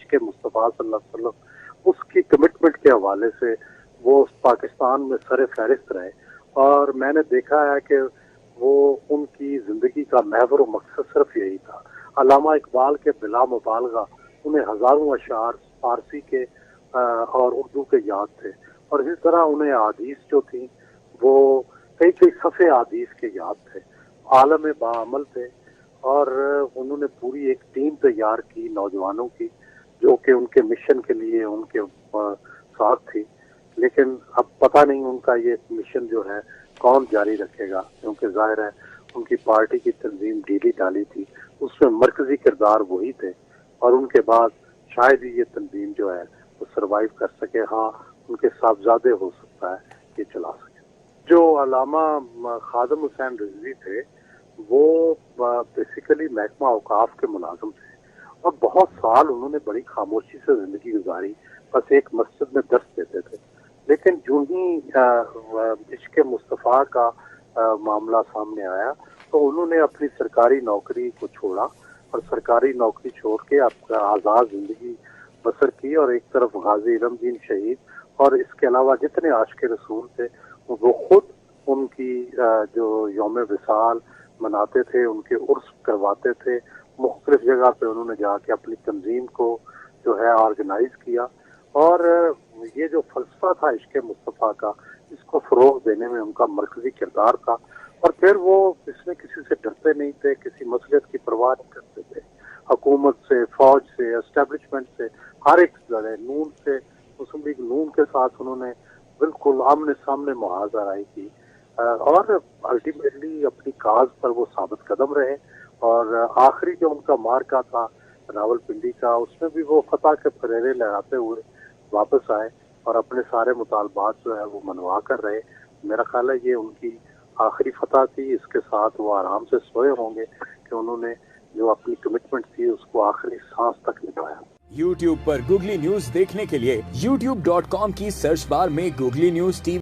इश्क मुस्तफ़ा सल्लल्लाहु अलैहि वसल्लम, उसकी कमिटमेंट के हवाले से वो पाकिस्तान में सर फहरिस्त रहे। और मैंने देखा है कि वो उनकी जिंदगी का महवर व मकसद सिर्फ यही था। अल्लामा इकबाल के बिला मुबालगा उन्हें हजारों अशार फारसी के और उर्दू के याद थे, और इस तरह उन्हें हदीस जो थी वो कई कई सफ़े हदीस के याद थे। आलम बाअमल थे, और उन्होंने पूरी एक टीम तैयार की नौजवानों की, जो कि उनके मिशन के लिए उनके साथ थी। लेकिन अब पता नहीं उनका ये मिशन जो है कौन जारी रखेगा, क्योंकि जाहिर है उनकी पार्टी की तंजीम ढीली ढाली थी, उसमें मरकजी किरदार वही थे, और उनके बाद शायद ही ये तंजीम जो है वो सरवाइव कर सके। हाँ, उनके साहबजादे हो सकता है ये चला सके। जो अल्लामा खादम हुसैन रिजवी थे वो बेसिकली महकमा औकाफ के मुलाजिम थे, और बहुत साल उन्होंने बड़ी खामोशी से जिंदगी गुजारी, बस एक मस्जिद में दर्स देते थे। लेकिन जो ही इश्क मुस्तफ़ा का मामला सामने आया तो उन्होंने अपनी सरकारी नौकरी को छोड़ा, और सरकारी नौकरी छोड़ के अपना आज़ाद जिंदगी बसर की, और एक तरफ गाजी इरमदीन शहीद और इसके अलावा जितने आशिक रसूल थे वो खुद उनकी जो यौम विसाल मनाते थे, उनके उर्स करवाते थे। मुख्तलिफ जगह पे उन्होंने जाके अपनी तंजीम को जो है ऑर्गेनाइज किया, और ये जो फलसफा था इश्क मुस्तफ़ा का, इसको फरोग देने में उनका मरकजी किरदार था। और फिर वो इसमें किसी से डरते नहीं थे, किसी मसलियत की परवाह नहीं करते थे। हुकूमत से, फौज से, एस्टेब्लिशमेंट से, हर एक जगह, नून से, मुस्लिम लीग नून के साथ उन्होंने बिल्कुल आमने सामने मुहाज़राई की, और अल्टीमेटली अपनी काज पर वो साबित कदम रहे। और आखिरी जो उनका मार्का था रावलपिंडी का, उसमें भी वो फतह के फरेरे लहराते हुए वापस आए और अपने सारे मुतालबात जो है वो मनवा कर रहे। मेरा ख्याल है ये उनकी आखिरी फतह थी। इसके साथ वो आराम से सोए होंगे कि उन्होंने जो अपनी कमिटमेंट थी उसको आखिरी सांस तक निभाया। YouTube पर गूगली न्यूज देखने के लिए youtube.com की सर्च बार में गूगली न्यूज टीवी